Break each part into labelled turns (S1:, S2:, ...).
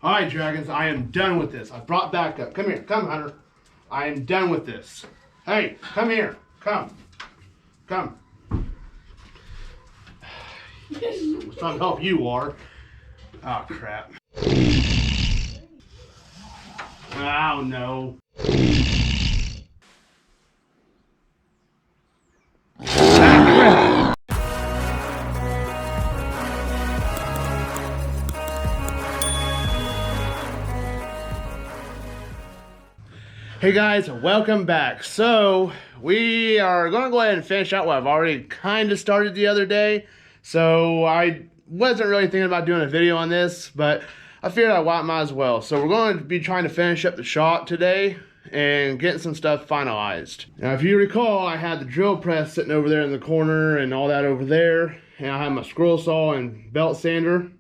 S1: All right, Dragons, I am done with this. I brought backup. Come here. Come, Hunter. I am done with this. Hey, come here. Come. Come. It's not help you are. Oh, crap. Oh, no. Hey guys, welcome back. So we are going to go ahead and finish out what I've already kind of started the other day. So I wasn't really thinking about doing a video on this, but I figured I might as well. So we're going to be trying to finish up the shop today and getting some stuff finalized. Now if you recall, I had the drill press sitting over there in the corner and all that over there. And I had my scroll saw and belt sander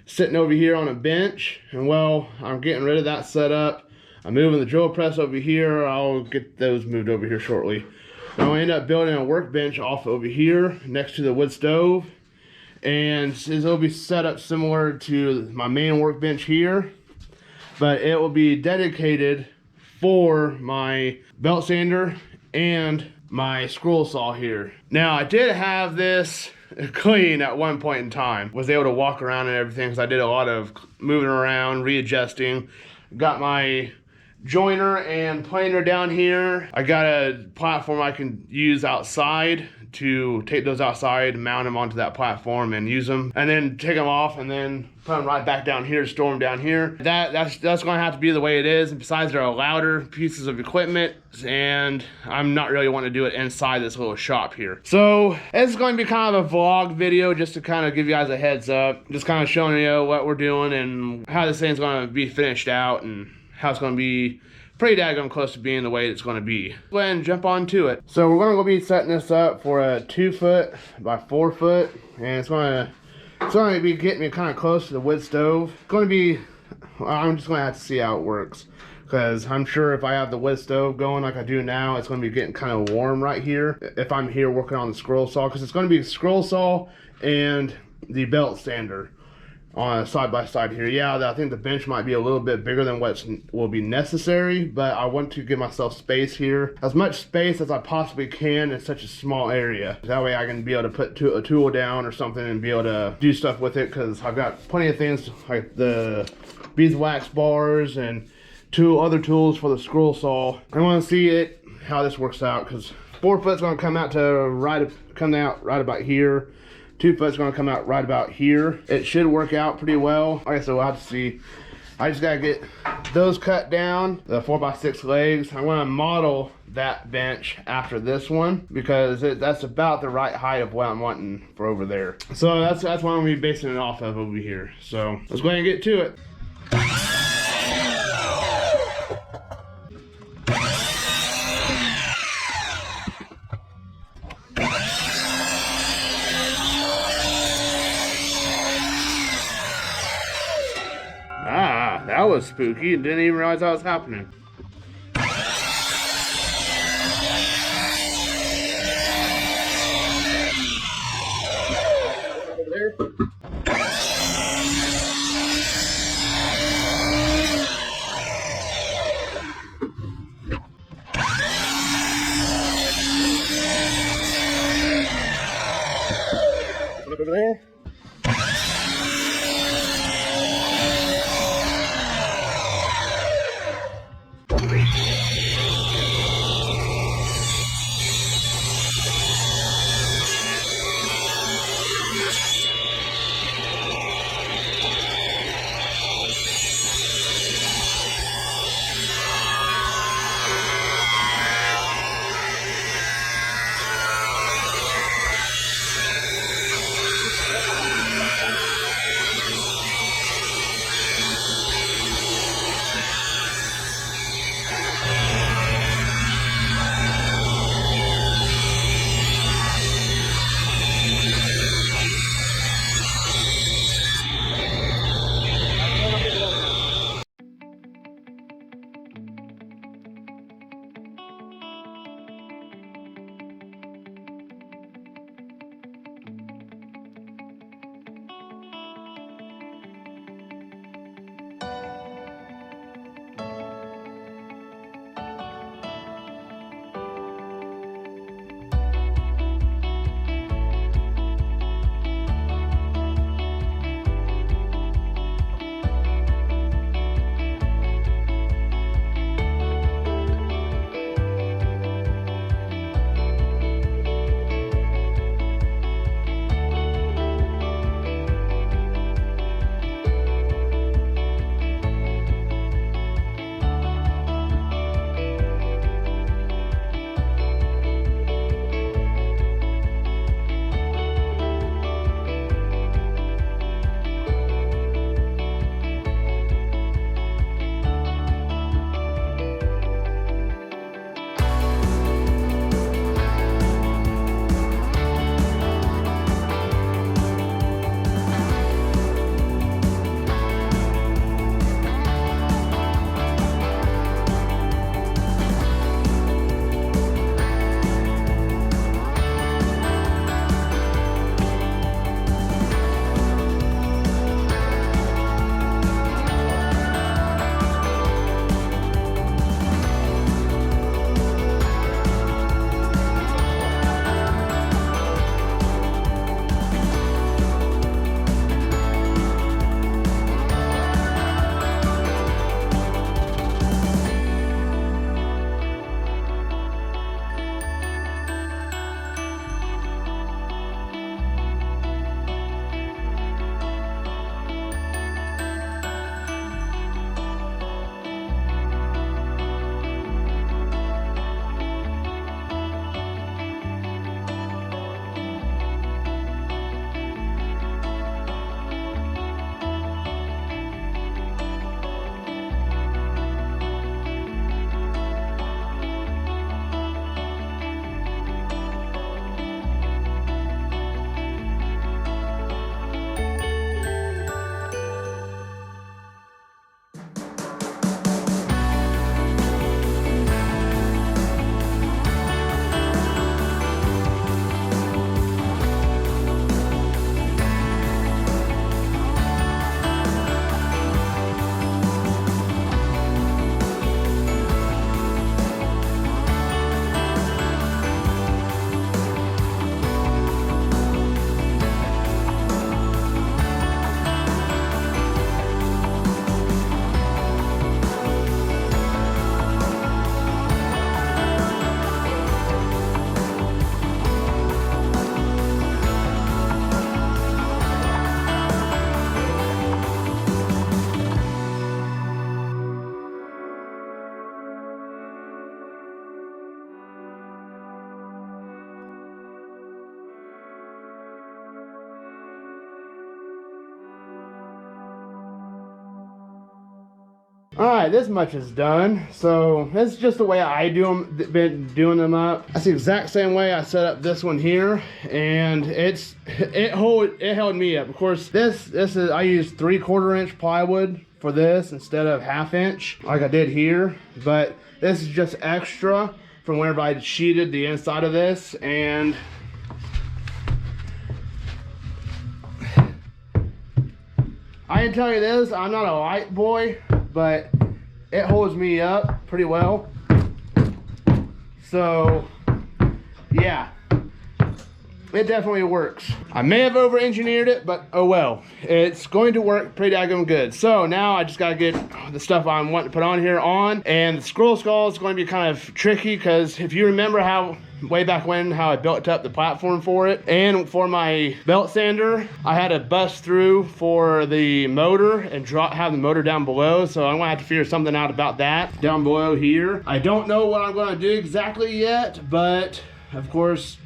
S1: sitting over here on a bench. And well, I'm getting rid of that setup. I'm moving the drill press over here. I'll get those moved over here shortly. I'll end up building a workbench off over here next to the wood stove. And it'll be set up similar to my main workbench here. But it will be dedicated for my belt sander and my scroll saw here. Now I did have this clean at one point in time. Was able to walk around and everything because I did a lot of moving around, readjusting. Got my joiner and planer down here. I got a platform I can use outside to take those outside, mount them onto that platform and use them, and then take them off and then put them right back down here, store them down here. That's going to have to be the way it is. And besides, they're louder pieces of equipment, and I'm not really wanting to do it inside this little shop here. So it's going to be kind of a vlog video just to kind of give you guys a heads up, just kind of showing you what we're doing and how this thing's going to be finished out and how it's going to be pretty daggone close to being the way it's going to be. Go ahead and jump on to it. So we're going to be setting this up for a 2 foot by 4 foot, and it's going to be getting me kind of close to the wood stove. It's going to be, I'm just going to have to see how it works, because I'm sure if I have the wood stove going like I do now, it's going to be getting kind of warm right here if I'm here working on the scroll saw, because it's going to be a scroll saw and the belt sander on a side by side here. Yeah, I think the bench might be a little bit bigger than what will be necessary, but I want to give myself space here, as much space as I possibly can in such a small area. That way I can be able to put a tool down or something and be able to do stuff with it, because I've got plenty of things like the beeswax bars and other tools for the scroll saw. I want to see how this works out, because 4 foot's going to come out right about here. 2 foot's going to come out right about here. It should work out pretty well. I guess we'll have to see. I just got to get those cut down, the 4x6 legs. I want to model that bench after this one, because that's about the right height of what I'm wanting for over there. So that's what I'm going to be basing it off of over here. So let's go ahead and get to it. Ah, that was spooky and didn't even realize that was happening. Over there. Over there. All right, this much is done. So that's just the way I do them, been doing them up. That's the exact same way I set up this one here, and it held me up. Of course, this is, I use 3/4 inch plywood for this instead of 1/2 inch like I did here, but this is just extra from whenever I sheeted the inside of this. And I can tell you this, I'm not a light boy, but it holds me up pretty well. So yeah, it definitely works. I may have over-engineered it, but oh well. It's going to work pretty daggone good. So now I just gotta get the stuff I'm wanting to put on here on. And the scroll skull is going to be kind of tricky, because if you remember how way back when, how I built up the platform for it, and for my belt sander, I had to bust through for the motor and have the motor down below. So I'm gonna have to figure something out about that down below here. I don't know what I'm gonna do exactly yet, but of course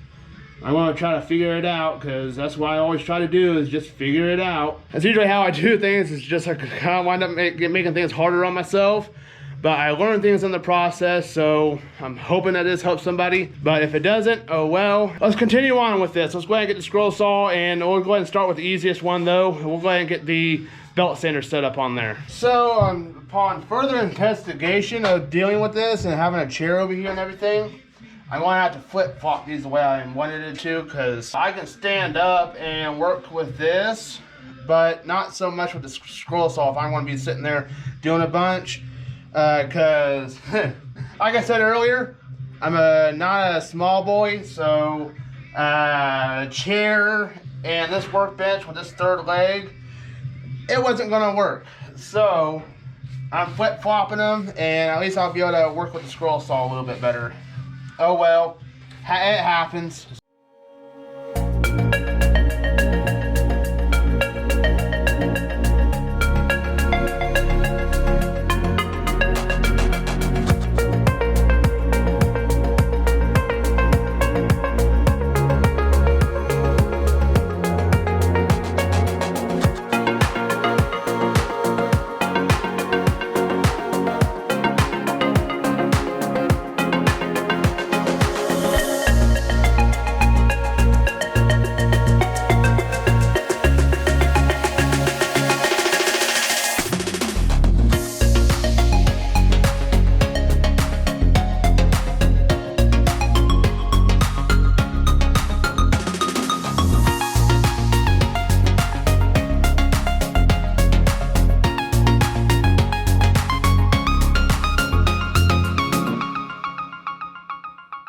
S1: I want to try to figure it out, because that's what I always try to do, is just figure it out. That's usually how I do things. It's just I kind of wind up making things harder on myself. But I learn things in the process, so I'm hoping that this helps somebody. But if it doesn't, oh well. Let's continue on with this. Let's go ahead and get the scroll saw, and we'll go ahead and start with the easiest one though. We'll go ahead and get the belt sander set up on there. So upon further investigation of dealing with this and having a chair over here and everything, I'm going to have to flip-flop these the way I wanted it to, because I can stand up and work with this, but not so much with the scroll saw if I want to be sitting there doing a bunch. Because, like I said earlier, I'm not a small boy, so chair and this workbench with this third leg, it wasn't going to work. So I'm flip-flopping them, and at least I'll be able to work with the scroll saw a little bit better. Oh well, it happens.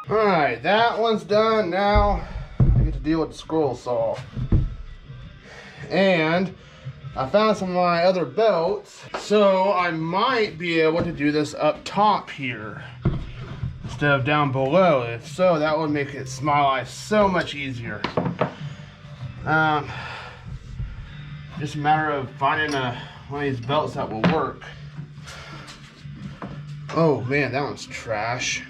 S1: Alright, that one's done. Now I get to deal with the scroll saw. And I found some of my other belts, so I might be able to do this up top here instead of down below. If so, that would make it my life so much easier. Just a matter of finding one of these belts that will work. Oh man, that one's trash.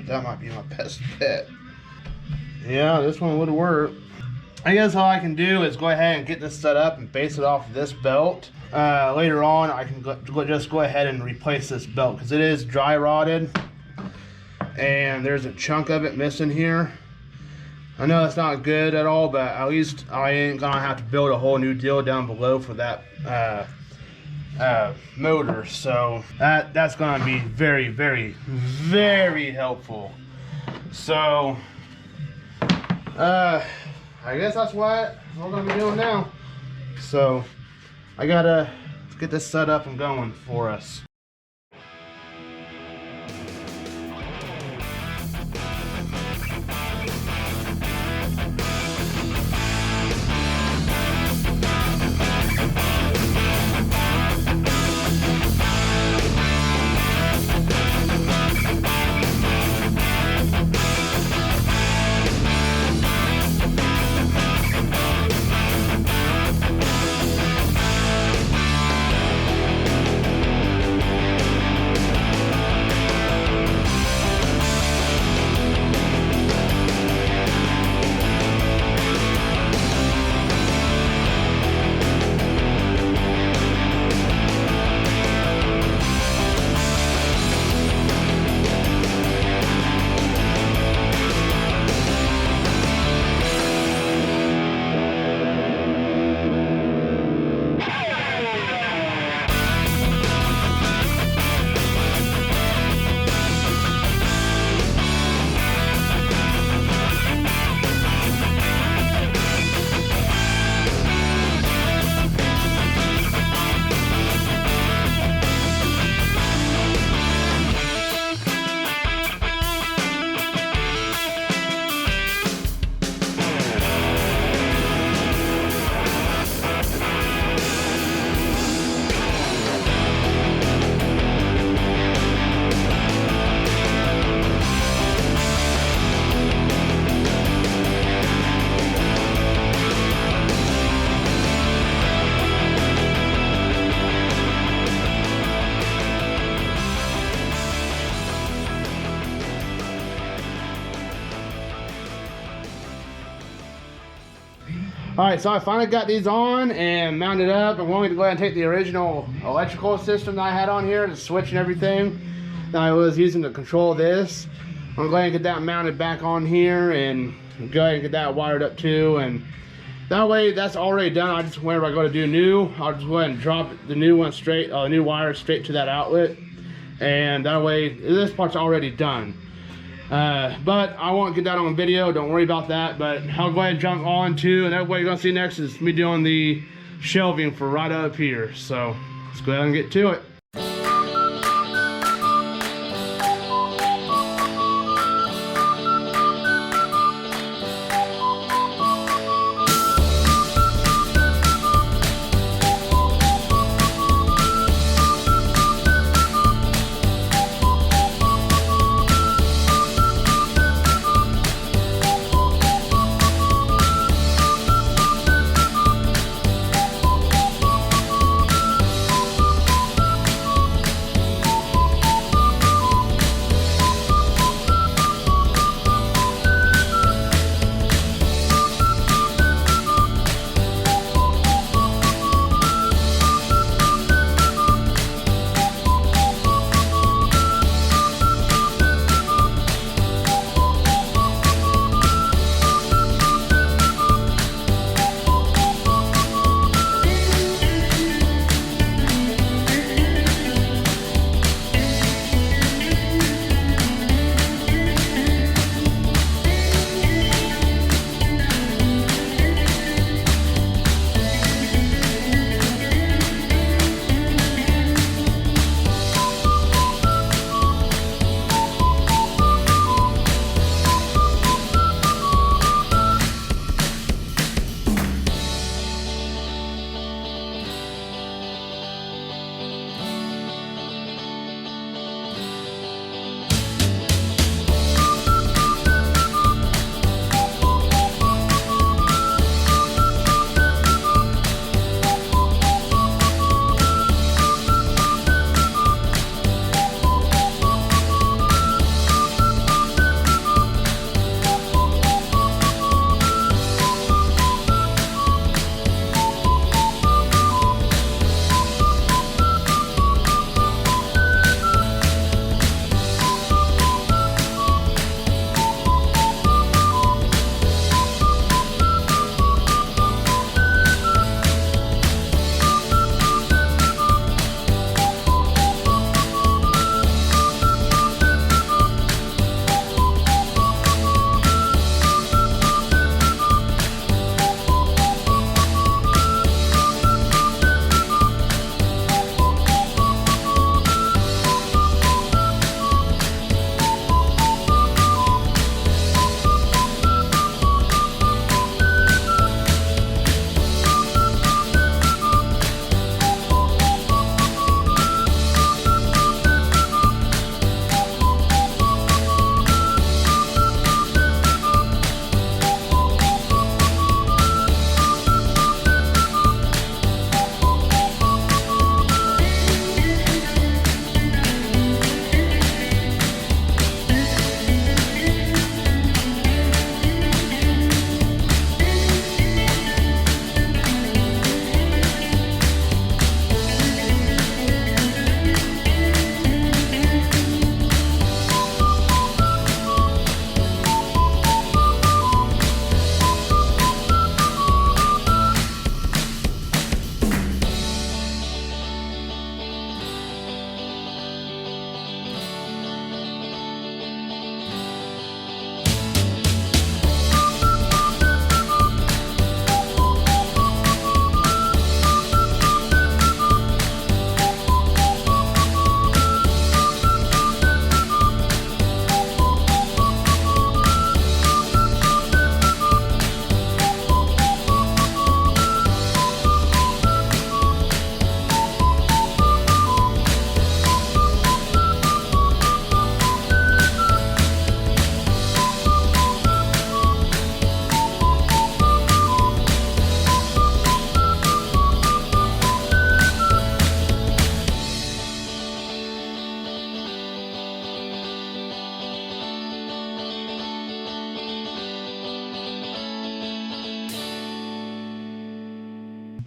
S1: That might be my best bet. Yeah, this one would work. I guess all I can do is go ahead and get this set up and base it off this belt. Later on, I can just go ahead and replace this belt, because it is dry rotted and there's a chunk of it missing here. I know it's not good at all, but at least I ain't gonna have to build a whole new deal down below for that motor. So that's gonna be very, very, very helpful. So I guess that's what we're gonna be doing now. So I gotta get this set up and going for us. Alright, so I finally got these on and mounted up. I'm going to go ahead and take the original electrical system that I had on here, the switch and everything that I was using to control this. I'm going to go ahead and get that mounted back on here and go ahead and get that wired up too. And that way, that's already done. I just, whenever I go to do new, I'll just go ahead and drop the new one straight, the new wire straight to that outlet. And that way, this part's already done. But I won't get that on video, don't worry about that. But I'll go ahead and jump on to, and that way you're gonna see next is me doing the shelving for right up here. So let's go ahead and get to it.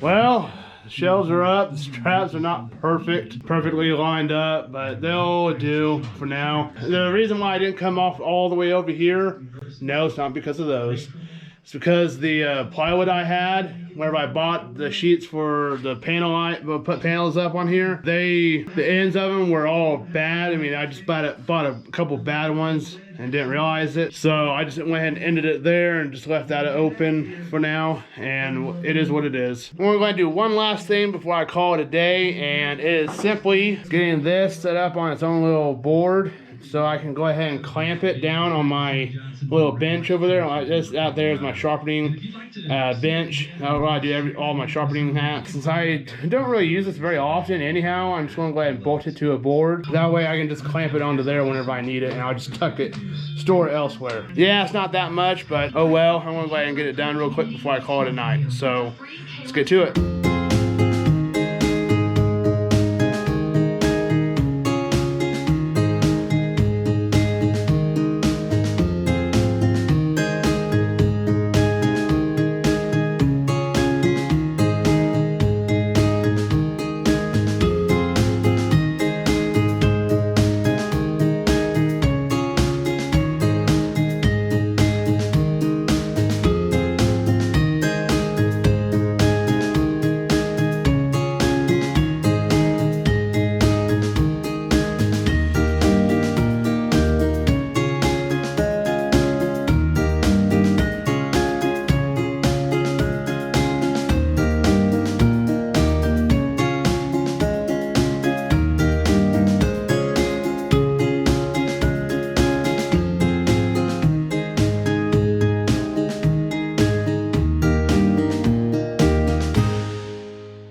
S1: Well, the shelves are up. The straps are not perfectly lined up, but they'll do for now. The reason why I didn't come off all the way over here, no, it's not because of those. It's because the plywood I had, whenever I bought the sheets for the panel, I put panels up on here, the ends of them were all bad. I mean, I just bought a couple bad ones and didn't realize it. So I just went ahead and ended it there and just left that open for now. And it is what it is. We're going to do one last thing before I call it a day, and it is simply getting this set up on its own little board, so I can go ahead and clamp it down on my little bench over there. This out there is my sharpening bench. That's where I do all my sharpening hacks. Since I don't really use this very often anyhow, I'm just going to go ahead and bolt it to a board. That way I can just clamp it onto there whenever I need it, and I'll just store it elsewhere. Yeah, it's not that much, but oh well. I'm going to go ahead and get it done real quick before I call it a night. So let's get to it.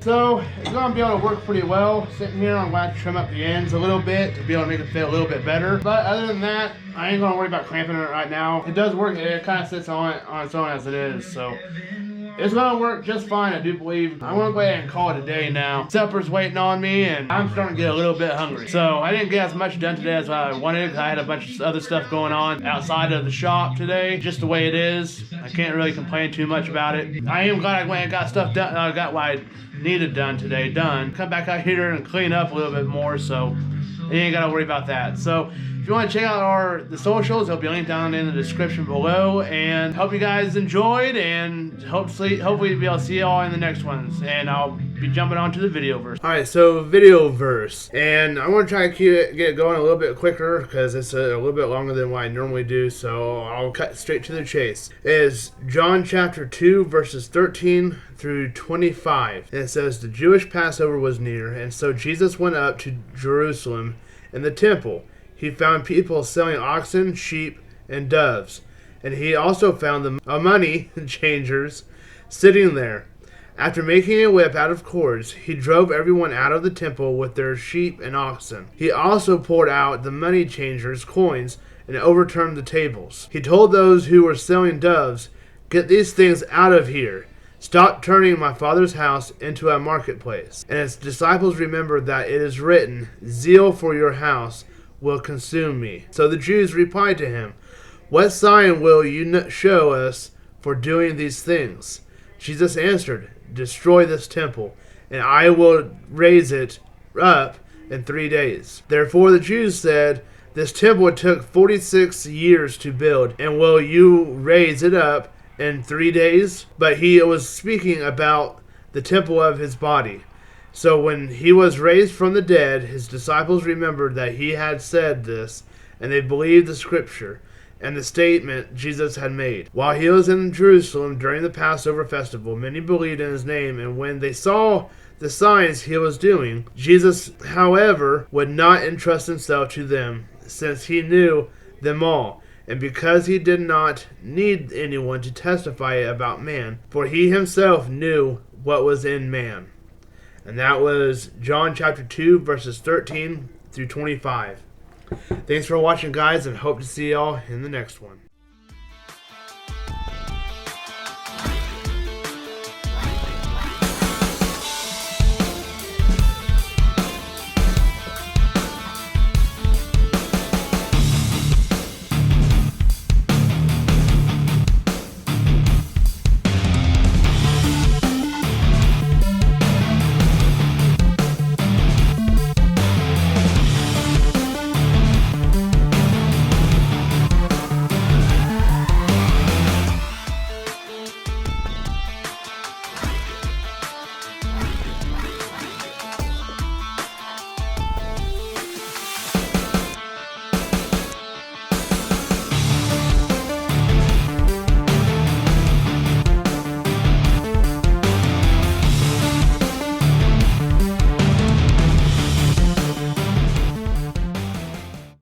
S1: So it's going to be able to work pretty well. Sitting here, I'm going to trim up the ends a little bit to be able to make it fit a little bit better. But other than that, I ain't going to worry about clamping it right now. It does work. It kind of sits on its own as it is. So it's going to work just fine, I do believe. I'm going to go ahead and call it a day now. Supper's waiting on me, and I'm starting to get a little bit hungry. So I didn't get as much done today as I wanted, because I had a bunch of other stuff going on outside of the shop today. Just the way it is. I can't really complain too much about it. I am glad I went and got stuff done. I got what I needed done today done. Come back out here and clean up a little bit more, so you ain't got to worry about that. So if you want to check out the socials, they'll be linked down in the description below. And hope you guys enjoyed, and hopefully be able to see you all in the next ones. And I'll be jumping on to the video verse. Alright, so video verse. And I want to try to get it going a little bit quicker, because it's a little bit longer than what I normally do. So I'll cut straight to the chase. It is John chapter 2, verses 13 through 25. And it says, the Jewish Passover was near, and so Jesus went up to Jerusalem. In the temple, he found people selling oxen, sheep, and doves. And he also found the money changers sitting there. After making a whip out of cords, he drove everyone out of the temple with their sheep and oxen. He also poured out the money changers' coins and overturned the tables. He told those who were selling doves, get these things out of here. Stop turning my Father's house into a marketplace. And his disciples remembered that it is written, zeal for your house will consume me. So the Jews replied to him, what sign will you show us for doing these things? Jesus answered, destroy this temple, and I will raise it up in 3 days. Therefore the Jews said, this temple took 46 years to build, and will you raise it up in 3 days? But he was speaking about the temple of his body. So when he was raised from the dead, his disciples remembered that he had said this, and they believed the scripture and the statement Jesus had made. While he was in Jerusalem during the Passover festival, many believed in his name, and when they saw the signs he was doing, Jesus, however, would not entrust himself to them, since he knew them all, and because he did not need anyone to testify about man, for he himself knew what was in man. And that was John chapter 2, verses 13 through 25. Thanks for watching, guys, and hope to see y'all in the next one.